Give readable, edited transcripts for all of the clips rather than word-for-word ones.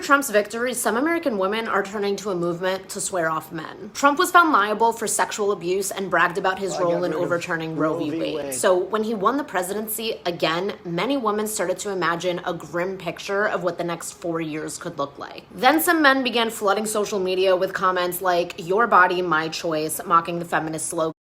Trump's victory, some American women are turning to a movement to swear off men. Trump was found liable for sexual abuse and bragged about his role in overturning Roe v. Wade. So when he won the presidency again, many women started to imagine a grim picture of what the next 4 years could look like. Then some men began flooding social media with comments like, "Your body, my choice," mocking the feminist slogan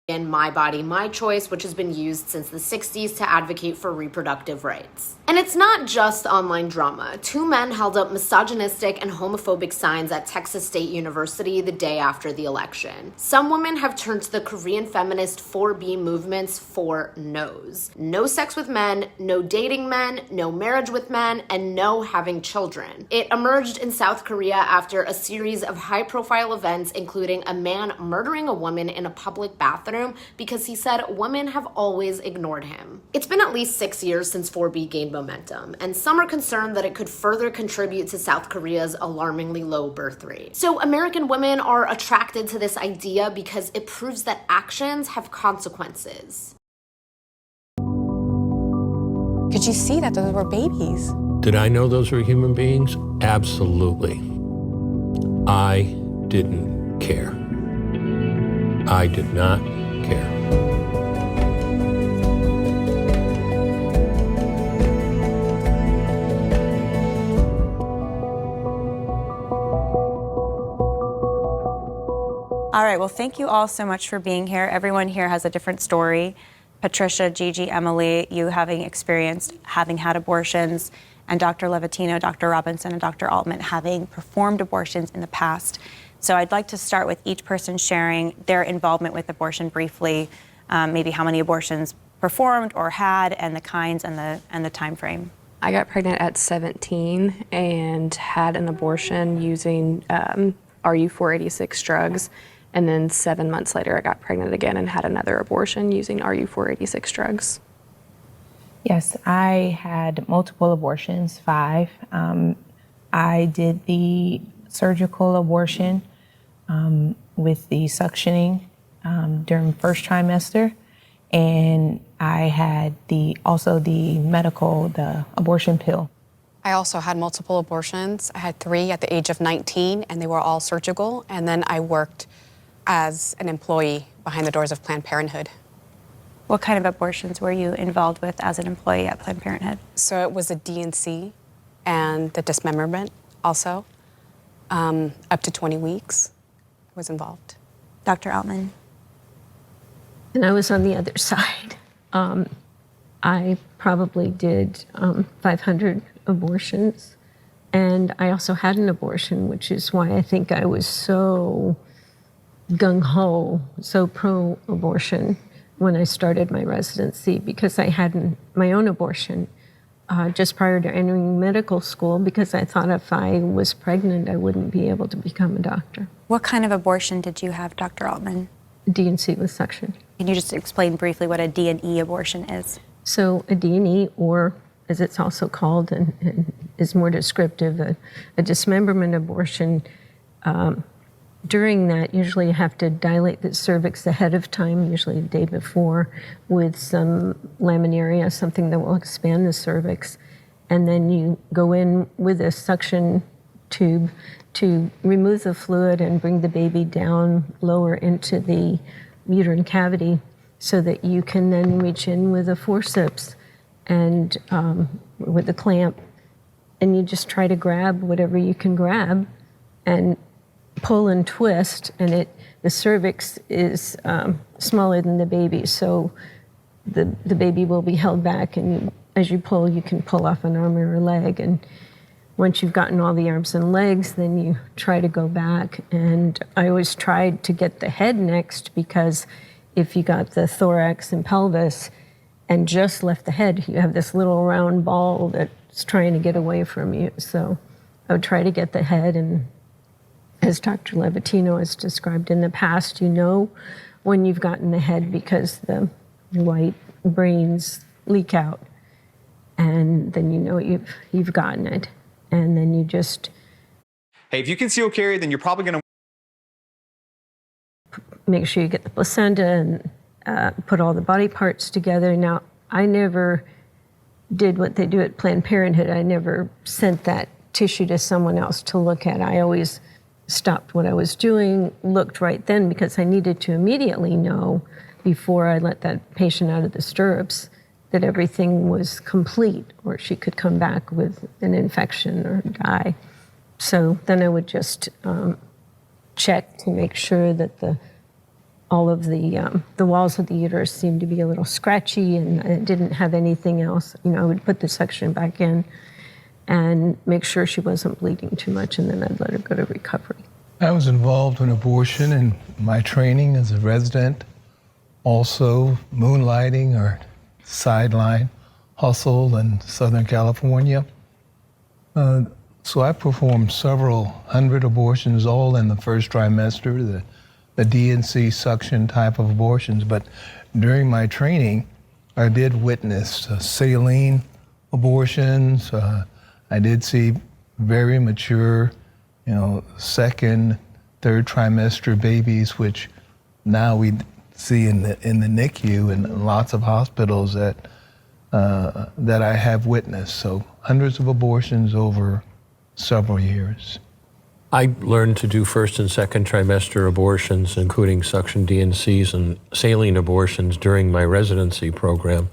in "My Body, My Choice," which has been used since the 60s to advocate for reproductive rights. And it's not just online drama. Two men held up misogynistic and homophobic signs at Texas State University the day after the election. Some women have turned to the Korean feminist 4B movements for no's. No sex with men, no dating men, no marriage with men, and no having children. It emerged in South Korea after a series of high-profile events, including a man murdering a woman in a public bathroom because he said women have always ignored him. It's been at least 6 years since 4B gained momentum, and some are concerned that it could further contribute to South Korea's alarmingly low birth rate. So American women are attracted to this idea because it proves that actions have consequences. Could you see that those were babies? Did I know those were human beings? Absolutely. I didn't care. I did not care. All right, well, thank you all so much for being here. Everyone here has a different story. Patricia, Gigi, Emily, you having experienced having had abortions, and Dr. Levatino, Dr. Robinson, and Dr. Altman having performed abortions in the past. So I'd like to start with each person sharing their involvement with abortion briefly, maybe how many abortions performed or had, and the kinds and the time frame. I got pregnant at 17 and had an abortion using RU-486 drugs. And then 7 months later, I got pregnant again and had another abortion using RU-486 drugs. Yes, I had multiple abortions, 5. I did the surgical abortion with the suctioning during first trimester, and I had also the medical, the abortion pill. I also had multiple abortions. I had 3 at the age of 19, and they were all surgical. And then I worked as an employee behind the doors of Planned Parenthood. What kind of abortions were you involved with as an employee at Planned Parenthood? So it was the D&C and the dismemberment also. Up to 20 weeks was involved. Dr. Altman? And I was on the other side. I probably did 500 abortions, and I also had an abortion, which is why I think I was so gung-ho, so pro-abortion when I started my residency, because I had my own abortion just prior to entering medical school, because I thought if I was pregnant, I wouldn't be able to become a doctor. What kind of abortion did you have, Dr. Altman? D&C with suction. Can you just explain briefly what a D&E abortion is? So a D&E, or as it's also called and is more descriptive, a dismemberment abortion. During that, usually you have to dilate the cervix ahead of time, usually the day before, with some laminaria, something that will expand the cervix. And then you go in with a suction tube to remove the fluid and bring the baby down lower into the uterine cavity so that you can then reach in with a forceps and with a clamp, and you just try to grab whatever you can grab and pull and twist, and the cervix is smaller than the baby, so the baby will be held back, and as you pull, you can pull off an arm or a leg, and once you've gotten all the arms and legs, then you try to go back. And I always tried to get the head next, because if you got the thorax and pelvis and just left the head, you have this little round ball that's trying to get away from you. So I would try to get the head, and as Dr. Levatino has described in the past, you know when you've gotten the head because the white brains leak out, and then you know you've gotten it. And then you just... Hey, if you conceal carry, then you're probably going to... Make sure you get the placenta and put all the body parts together. Now, I never did what they do at Planned Parenthood. I never sent that tissue to someone else to look at. I always stopped what I was doing, looked right then because I needed to immediately know before I let that patient out of the stirrups that everything was complete or she could come back with an infection or die. So then I would just check to make sure that all of the walls of the uterus seemed to be a little scratchy and it didn't have anything else. You know, I would put the suction back in and make sure she wasn't bleeding too much, and then I'd let her go to recovery. I was involved in abortion in my training as a resident, also moonlighting or sideline hustle in Southern California. So I performed several hundred abortions, all in the first trimester, the DNC suction type of abortions. But during my training, I did witness saline abortions. I did see very mature, second, third trimester babies, which now we see in the NICU and lots of hospitals that I have witnessed. So hundreds of abortions over several years. I learned to do first and second trimester abortions, including suction DNCs and saline abortions during my residency program.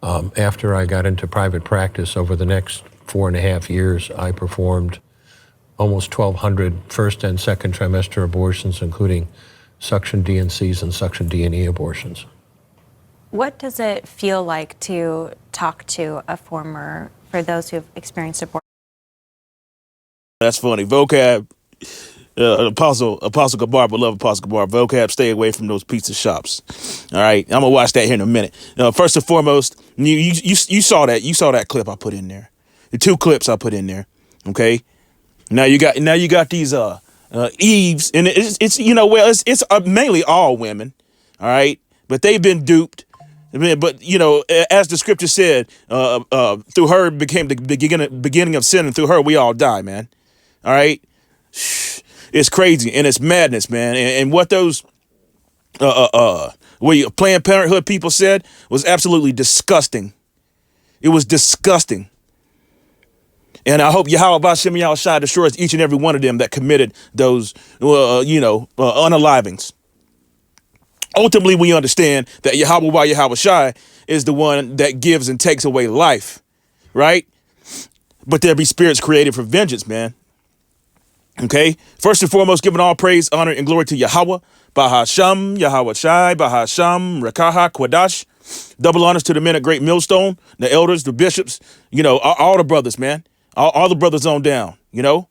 After I got into private practice over the next 4.5 years, I performed almost 1,200 first and second trimester abortions, including suction DNCs and suction D&E abortions. What does it feel like to talk to a former, for those who have experienced abortion? That's funny. Vocab, Apostle Gabar, but love Apostle Gabar. Vocab, stay away from those pizza shops. All right, I'm gonna watch that here in a minute. First and foremost, you saw that. You saw that clip I put in there. The 2 clips I put in there. Okay. Now you got these Eves, and it's mainly all women. All right, but they've been duped. But as the scripture said, through her became the beginning of sin, and through her we all die, man. All right, it's crazy and it's madness, man. And what those Planned Parenthood people said was absolutely disgusting. It was disgusting. And I hope Yahweh B'Shem Yahushua destroys each and every one of them that committed those, unalivings. Ultimately, we understand that Yahweh Yahushua is the one that gives and takes away life, right? But there be spirits created for vengeance, man. Okay? First and foremost, giving all praise, honor, and glory to Yahweh, Bahasham, Yahweh Shai, Bahasham, Rekaha, Kwadash. Double honors to the men at Great Millstone, the elders, the bishops, all the brothers, man. All the brothers on down, Call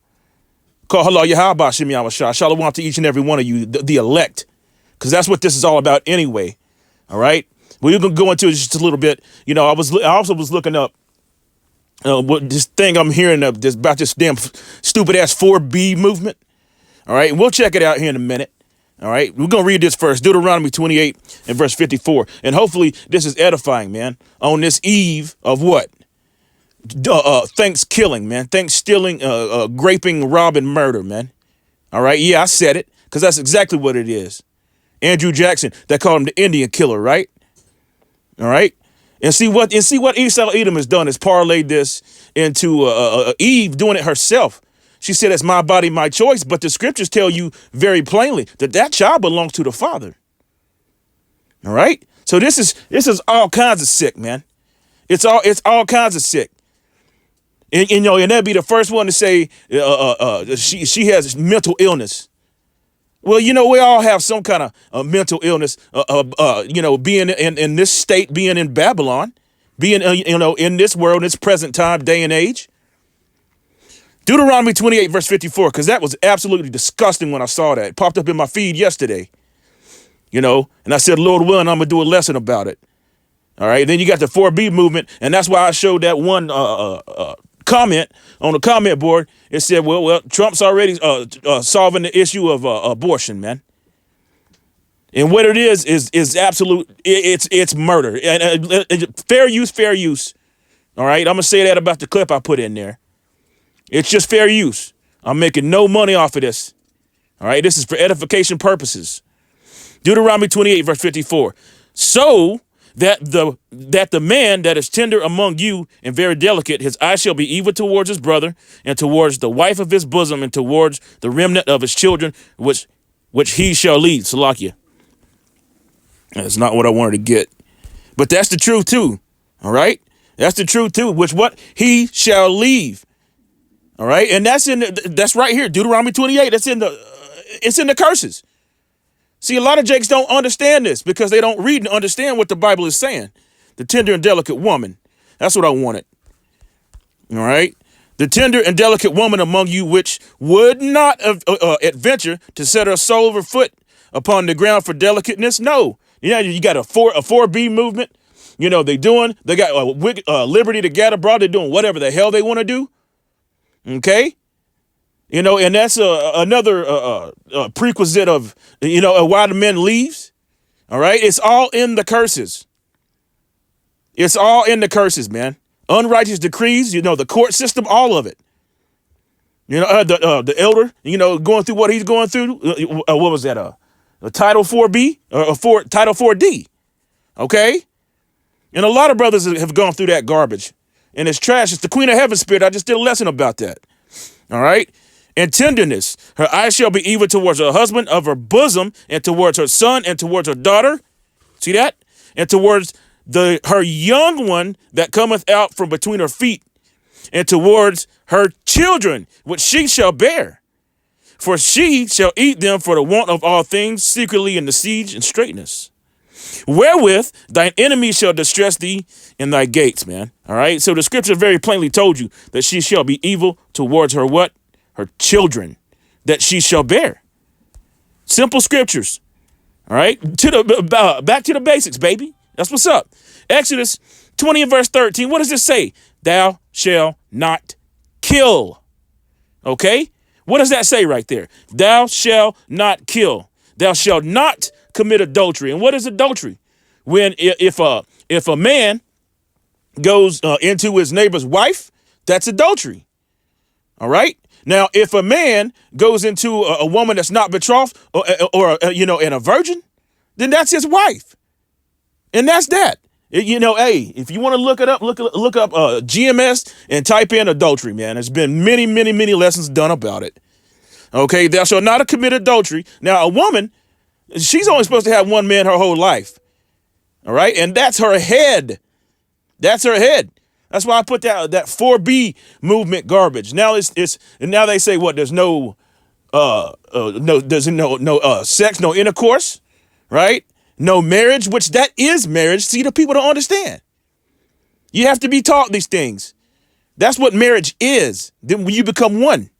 hello, Yahweh B'Shem Yahushua. Shalom to each and every one of you, the elect. Because that's what this is all about anyway. All right? We're going to go into it just a little bit. I also was looking up what this thing I'm hearing about this damn stupid-ass 4B movement. All right? We'll check it out here in a minute. All right? We're going to read this first. Deuteronomy 28 and verse 54. And hopefully this is edifying, man. On this eve of what? Thanks killing, man. Thanks stealing, raping, robbing, murder, man. All right? Yeah, I said it because that's exactly what it is. Andrew Jackson, they called him the Indian killer, right? All right. And see what Esau Edom has done is parlayed this into Eve doing it herself. She said, it's my body, my choice. But the scriptures tell you very plainly that child belongs to the father. All right. So this is all kinds of sick, man. It's all kinds of sick. And that'd be the first one to say she has mental illness. Well, we all have some kind of mental illness, being in this state, being in Babylon, being, in this world, in this present time, day and age. Deuteronomy 28, verse 54, because that was absolutely disgusting when I saw that. It popped up in my feed yesterday, and I said, Lord willing, I'm going to do a lesson about it. All right. Then you got the 4B movement, and that's why I showed that one comment on the comment board. It said, well, Trump's already solving the issue of abortion, man. And what it is absolute. It's murder and fair use. All right. I'm going to say that about the clip I put in there. It's just fair use. I'm making no money off of this. All right. This is for edification purposes. Deuteronomy 28, verse 54. So that the man that is tender among you and very delicate, his eye shall be evil towards his brother, and towards the wife of his bosom, and towards the remnant of his children, which he shall lead. Salakia. That's not what I wanted to get. But that's the truth too. All right? That's the truth too, which what he shall leave. All right? And that's right here, Deuteronomy 28. It's in the curses. See, a lot of jakes don't understand this because they don't read and understand what the Bible is saying. The tender and delicate woman. That's what I wanted. All right? The tender and delicate woman among you, which would not adventure to set her sole of her foot upon the ground for delicateness. No. You got a 4B movement. They got liberty to gather abroad. They're doing whatever the hell they want to do. Okay? And that's another prerequisite of, why the men leaves. All right. It's all in the curses. It's all in the curses, man. Unrighteous decrees, the court system, all of it. The elder, going through what he's going through. What was that? A Title 4B or Title 4D. Okay. And a lot of brothers have gone through that garbage, and it's trash. It's the Queen of Heaven spirit. I just did a lesson about that. All right. And tenderness, her eyes shall be evil towards her husband of her bosom, and towards her son, and towards her daughter. See that? And towards her young one that cometh out from between her feet, and towards her children, which she shall bear. For she shall eat them for the want of all things, secretly in the siege and straitness. Wherewith thine enemy shall distress thee in thy gates, man. All right. So the scripture very plainly told you that she shall be evil towards her what? Her children that she shall bear. Simple scriptures. All right. Back to the basics, baby. That's what's up. Exodus 20 and verse 13. What does it say? Thou shalt not kill. Okay. What does that say right there? Thou shalt not kill. Thou shalt not commit adultery. And what is adultery? When if a man goes into his neighbor's wife, that's adultery. All right. Now, if a man goes into a woman that's not betrothed or and a virgin, then that's his wife. And that's that. Hey, if you want to look it up, look up GMS and type in adultery, man. There's been many, many, many lessons done about it. OK, thou shalt not commit adultery. Now, a woman, she's only supposed to have one man her whole life. All right. And that's her head. That's her head. That's why I put that 4B movement garbage. Now now they say what? There's no sex, no intercourse, right? No marriage, which that is marriage. See, the people don't understand. You have to be taught these things. That's what marriage is. Then when you become one.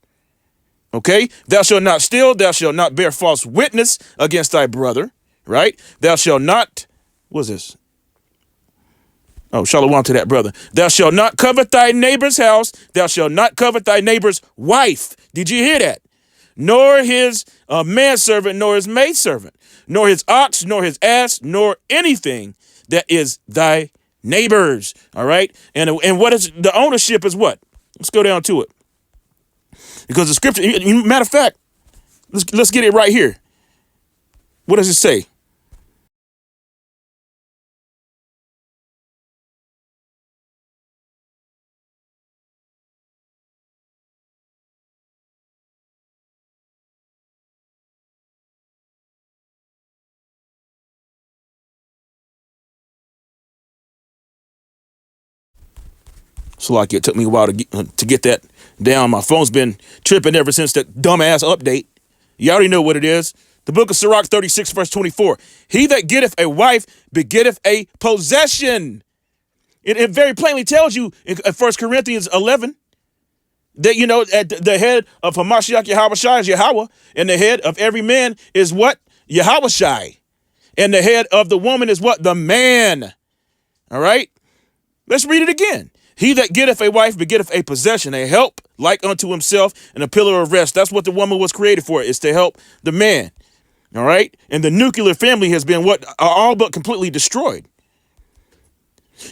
Okay? Thou shalt not steal. Thou shalt not bear false witness against thy brother, right? Thou shalt not, what's this? Oh, shalom to that brother. Thou shalt not covet thy neighbor's house. Thou shalt not covet thy neighbor's wife. Did you hear that? Nor his manservant, nor his maidservant, nor his ox, nor his ass, nor anything that is thy neighbor's. All right. And what is the ownership is what? Let's go down to it. Because the scripture, matter of fact, let's get it right here. What does it say? So it took me a while to get that down. My phone's been tripping ever since that dumbass update. You already know what it is. The book of Sirach 36 verse 24. He that getteth a wife begetteth a possession. It very plainly tells you in 1 Corinthians 11 that, at the head of Hamashiach Yahushai is Yahweh, and the head of every man is what? Yahushai. And the head of the woman is what? The man. All right. Let's read it again. He that getteth a wife begetteth a possession, a help like unto himself, and a pillar of rest. That's what the woman was created for, is to help the man. All right. And the nuclear family has been all but completely destroyed.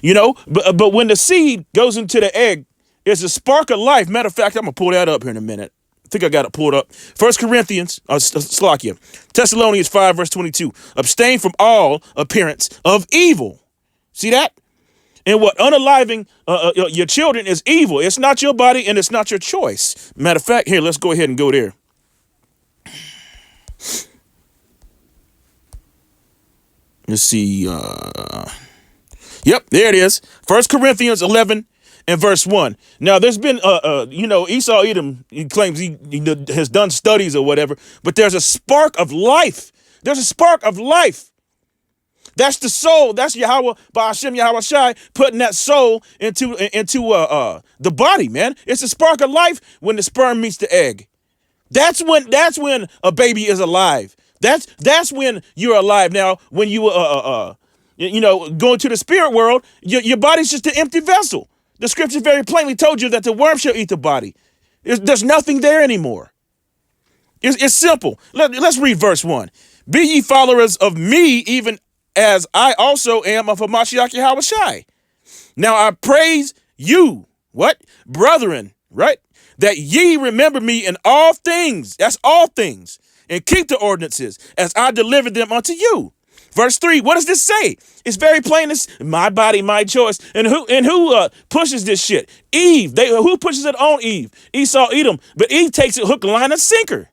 But when the seed goes into the egg, it's a spark of life. Matter of fact, I'm going to pull that up here in a minute. I think I got it pulled up. 1 Corinthians, Thessalonians 5 verse 22. Abstain from all appearance of evil. See that? And what unaliving your children is evil. It's not your body and it's not your choice. Matter of fact, here, let's go ahead and go there. Let's see. Yep, there it is. 1 Corinthians 11 and verse 1. Now, there's been, Esau Edom, he claims he has done studies or whatever, but there's a spark of life. There's a spark of life. That's the soul. That's Yahweh, by Hashem Yahweh Shai, putting that soul into the body, man. It's a spark of life when the sperm meets the egg. That's when a baby is alive. That's when you're alive. Now, when you go into the spirit world, your body's just an empty vessel. The scripture very plainly told you that the worm shall eat the body. There's nothing there anymore. It's simple. Let's read verse 1. Be ye followers of me, even as I also am of Hamashiach Yahweh Shai. Now I praise you, what? Brethren, right? That ye remember me in all things. That's all things. And keep the ordinances as I delivered them unto you. Verse 3, what does this say? It's very plain. It's my body, my choice. And who pushes this shit? Eve. Who pushes it on Eve? Esau, Edom. But Eve takes it hook, line, and sinker.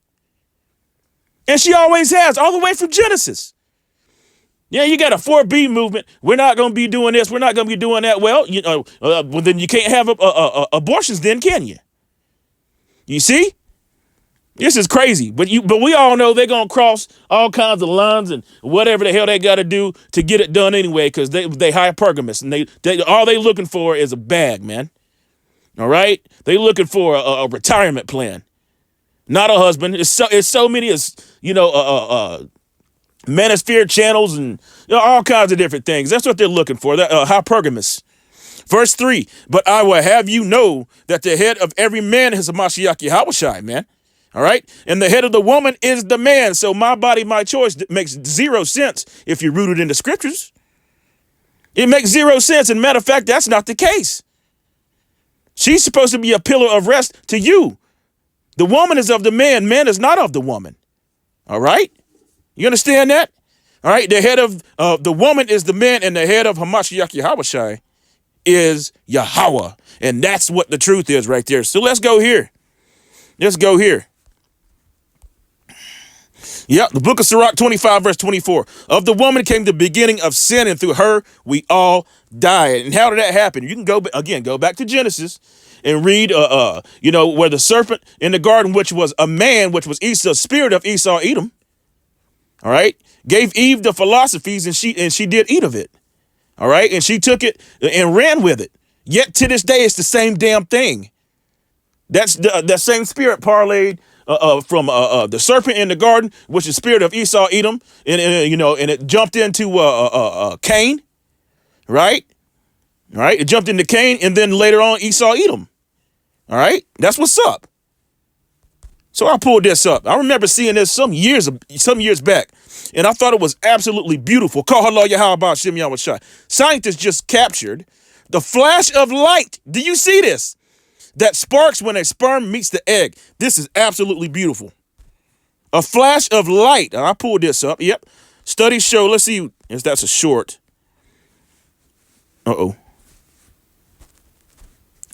And she always has, all the way from Genesis. Yeah, you got a 4B movement. We're not going to be doing this. We're not going to be doing that. Well, well, then you can't have abortions then, can you? You see? This is crazy. But we all know they're going to cross all kinds of lines and whatever the hell they got to do to get it done anyway, because they hypergamous. And they all they looking for is a bag, man. All right? They looking for a retirement plan, not a husband. It's so many, manosphere channels and all kinds of different things. That's what they're looking for. Hypergamous. Verse 3, but I will have you know that the head of every man is a Mashiach Yahushai, man. All right. And the head of the woman is the man. So my body, my choice makes zero sense if you're rooted in the scriptures. It makes zero sense. And matter of fact, that's not the case. She's supposed to be a pillar of rest to you. The woman is of the man. Man is not of the woman. All right. You understand that? All right. The head of the woman is the man, and the head of Hamashiach Yahushai is Yahweh. And that's what the truth is right there. So let's go here. Let's go here. Yeah, the book of Sirach 25, verse 24. Of the woman came the beginning of sin, and through her we all died. And how did that happen? You can go back to Genesis and read, where the serpent in the garden, which was a man, which was Esau, spirit of Esau, Edom. All right, gave Eve the philosophies, and she did eat of it. All right, and she took it and ran with it. Yet to this day, it's the same damn thing. That's that same spirit parlayed from the serpent in the garden, which is spirit of Esau, Edom, and it jumped into Cain, right? All right, it jumped into Cain, and then later on Esau, Edom. All right, that's what's up. So I pulled this up. I remember seeing this some years back, and I thought it was absolutely beautiful. Call hello Yahweh about Shem Yahweh Shai. Scientists just captured the flash of light. Do you see this? That sparks when a sperm meets the egg. This is absolutely beautiful. A flash of light. And I pulled this up. Yep. Studies show. Let's see if that's a short. Uh-oh.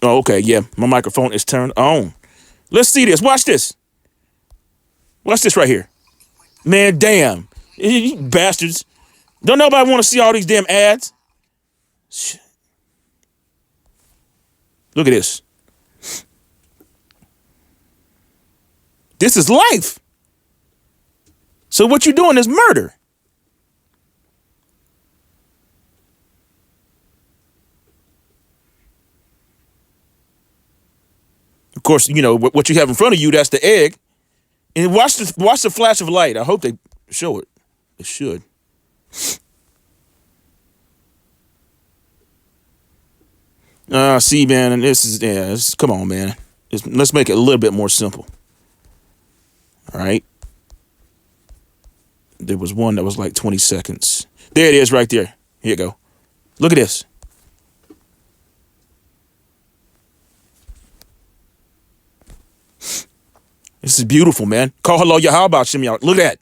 Oh, okay. Yeah. My microphone is turned on. Let's see this. Watch this. Watch this right here. Man, damn. You bastards. Don't nobody want to see all these damn ads. Shit. Look at this. This is life. So what you're doing is murder. Of course, what you have in front of you, that's the egg. And watch the flash of light. I hope they show it. It should. See, man, and this is, come on, man. Let's make it a little bit more simple. All right. There was one that was like 20 seconds. There it is right there. Here you go. Look at this. This is beautiful, man. Call hello Yahweh about Shem Yahweh. Look at that.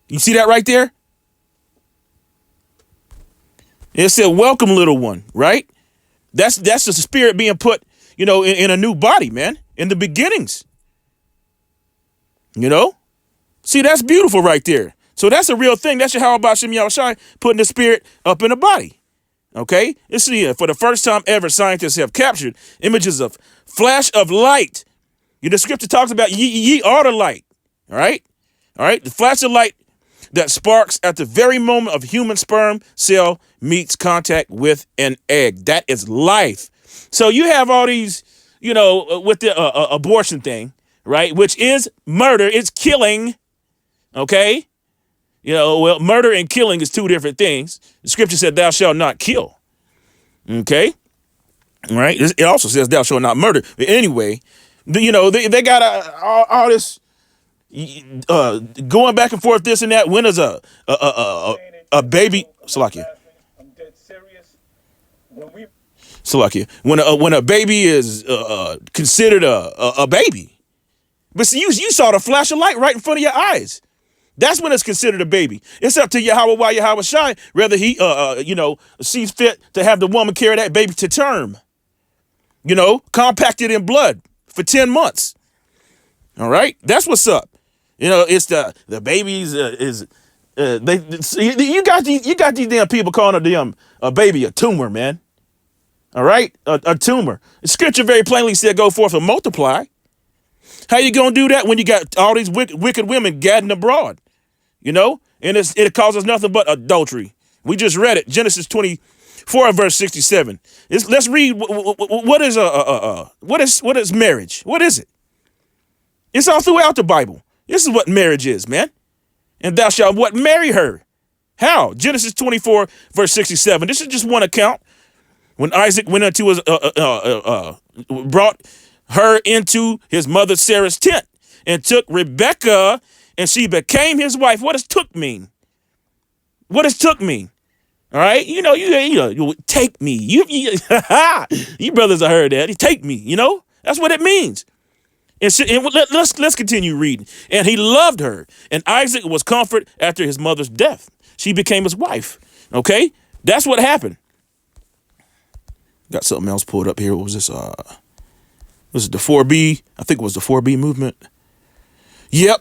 You see that right there? It said, welcome, little one, right? That's the spirit being put, in a new body, man, in the beginnings. See, that's beautiful right there. So that's a real thing. That's how about Shem Yahushai putting the spirit up in the body. Okay? Let's see, for the first time ever, scientists have captured images of flash of light. The scripture talks about ye are the light. All right? All right? The flash of light that sparks at the very moment of human sperm cell meets contact with an egg. That is life. So you have all these, with the abortion thing, right? Which is murder. It's killing. Okay? Murder and killing is two different things. The scripture said, thou shalt not kill. Okay? All right? It also says, thou shalt not murder. But anyway, they got all this going back and forth, this and that. When is a baby? Salakia. I'm dead serious. Salakia. When a baby is considered a baby. But see, you saw the flash of light right in front of your eyes. That's when it's considered a baby. It's up to Yahweh while Yahweh Shai, whether he, sees fit to have the woman carry that baby to term. Compacted in blood for 10 months. All right, that's what's up. It's the babies you got these damn people calling a baby a tumor, man. All right, a tumor. The scripture very plainly said, "Go forth and multiply." How you gonna do that when you got all these wicked women gadding abroad? And it causes nothing but adultery. We just read it, Genesis 24 verse 67. Let's read what is marriage? What is it? It's all throughout the Bible. This is what marriage is, man. And thou shalt what? Marry her. How? Genesis 24 verse 67. This is just one account. When Isaac went into his brought her into his mother Sarah's tent and took Rebekah, and she became his wife. What does took mean? What does took mean? All right, you take me. You brothers have heard that. Take me. That's what it means. And let's continue reading. And he loved her, and Isaac was comforted after his mother's death. She became his wife. Okay, that's what happened. Got something else pulled up here. What was this? Was it the 4B? I think it was the 4B movement. Yep.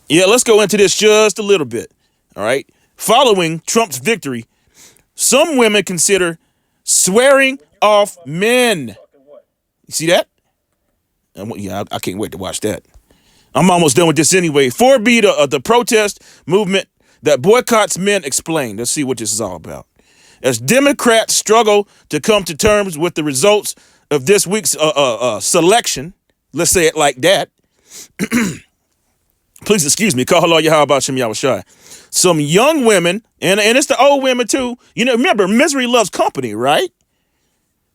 Yeah, let's go into this just a little bit. All right. Following Trump's victory, some women consider swearing off men. You see that? Yeah, I can't wait to watch that. I'm almost done with this anyway. 4B, the protest movement that boycotts men, explained. Let's see what this is all about. As Democrats struggle to come to terms with the results of this week's selection, let's say it like that. Please excuse me. Call Yahweh about Shem Yahushai. Some young women, and it's the old women too. Remember, misery loves company, right?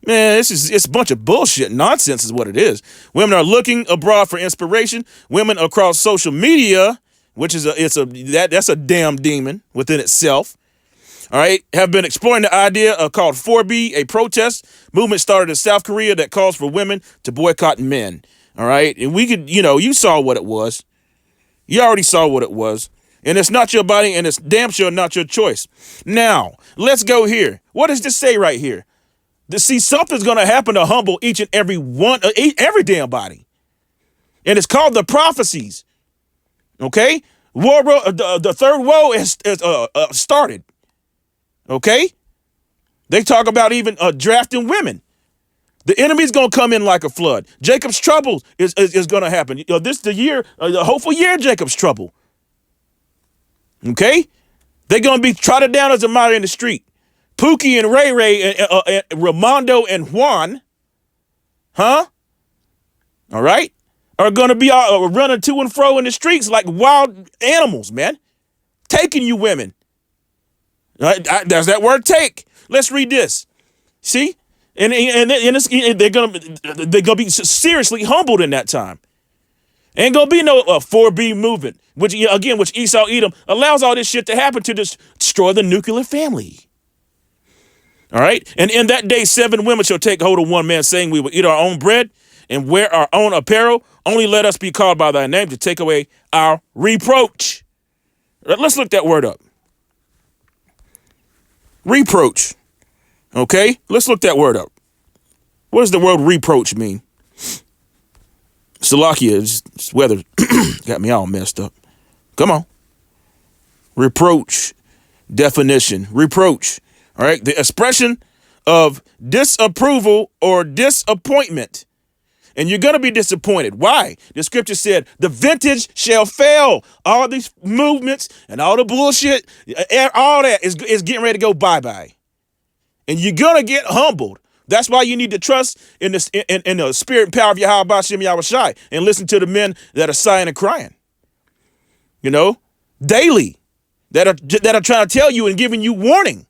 Man, it's a bunch of bullshit. Nonsense is what it is. Women are looking abroad for inspiration. Women across social media, which is that's a damn demon within itself. All right, have been exploring the idea called 4B, a protest movement started in South Korea that calls for women to boycott men. All right, and we could, you saw what it was. You already saw what it was. And it's not your body, and it's damn sure not your choice. Now, let's go here. What does this say right here? See, something's going to happen to humble each and every one, every damn body. And it's called the prophecies. Okay? The third woe is started. Okay? They talk about even drafting women. The enemy's going to come in like a flood. Jacob's trouble is going to happen. This is the year, the hopeful year of Jacob's trouble. Okay? They're going to be trotted down as a mighty in the street. Pookie and Ray Ray and Ramondo and Juan, all right, are going to be running to and fro in the streets like wild animals, man. Taking you women. There's that word take. Let's read this. See? And they're gonna be seriously humbled in that time. Ain't gonna be no 4B movement, which Esau Edom allows all this shit to happen to destroy the nuclear family. All right, and in that day 7 women shall take hold of one man, saying, we will eat our own bread and wear our own apparel. Only let us be called by thy name to take away our reproach. Let's look that word up. Reproach. Okay, let's look that word up. What does the word reproach mean? Salakia, this weather got me all messed up. Come on. Reproach. Definition. Reproach. All right. The expression of disapproval or disappointment. And you're going to be disappointed. Why? The scripture said, the vintage shall fail. All these movements and all the bullshit, all that is getting ready to go bye-bye. And you're going to get humbled. That's why you need to trust in the spirit and power of Yahweh Shem Yahushai and listen to the men that are sighing and crying. You know, daily, that are trying to tell you and giving you warning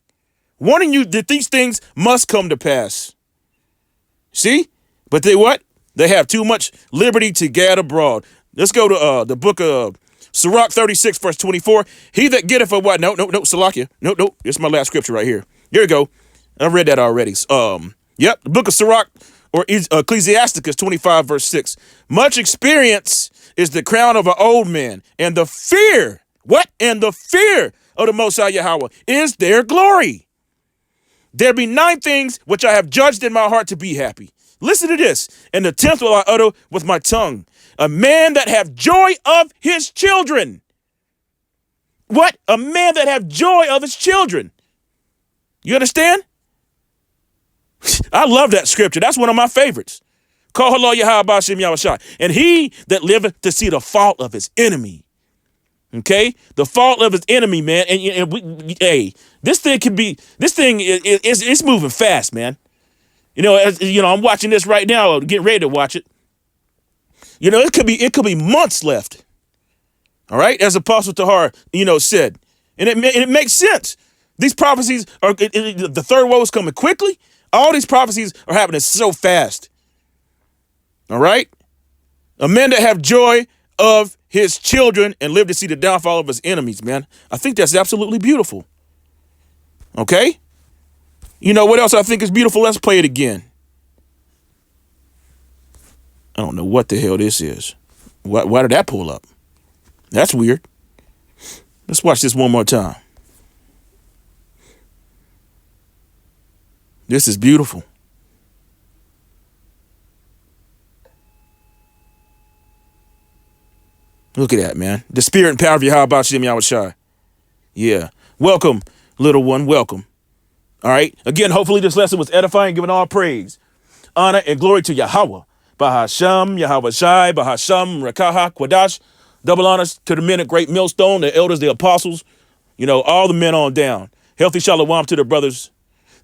you that these things must come to pass. See? But they what? They have too much liberty to gad abroad. Let's go to the book of Sirach 36, verse 24. He that getteth a what? No, Salakia. No. This is my last scripture right here. Here we go. I read that already. Yep, the book of Sirach or Ecclesiasticus 25, verse 6. Much experience is the crown of an old man, and the fear, what? And the fear of the Most High Yahweh is their glory. There be 9 things which I have judged in my heart to be happy. Listen to this. And the 10th will I utter with my tongue. A man that have joy of his children. What? A man that have joy of his children. You understand? I love that scripture. That's one of my favorites. Call hello Yahweh Shem Yahushai. And he that liveth to see the fault of his enemy. Okay? The fault of his enemy, man. And hey, this thing is moving fast, man. I'm watching this right now, getting ready to watch it. It could be months left. All right? As Apostle Tahar, said. And it makes sense. These prophecies are, the third woe is coming quickly. All these prophecies are happening so fast. All right? A man that have joy of his children and live to see the downfall of his enemies, man. I think that's absolutely beautiful. Okay? You know what else I think is beautiful? Let's play it again. I don't know what the hell this is. Why did that pull up? That's weird. Let's watch this one more time. This is beautiful. Look at that, man. The spirit and power of Yahweh Shem Yahushai. Yeah. Welcome, little one. Welcome. All right. Again, hopefully this lesson was edifying, giving all praise, honor, and glory to Yahweh. Bahasham, Yahushai, Bahasham, Rakaha, Kwadash. Double honors to the men at Great Millstone, the elders, the apostles, all the men on down. Healthy shalom to the brothers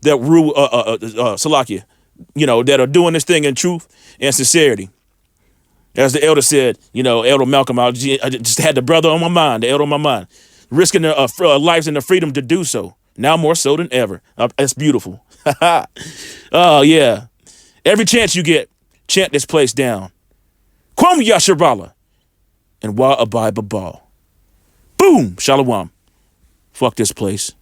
that rule Salakia, that are doing this thing in truth and sincerity. As the elder said, Elder Malcolm, I just had the brother on my mind, the elder on my mind, risking their lives and the freedom to do so. Now more so than ever. It's beautiful. Oh, yeah. Every chance you get, chant this place down. Kwam Yasharala and Wa Abai Babal. Boom. Shalom. Fuck this place.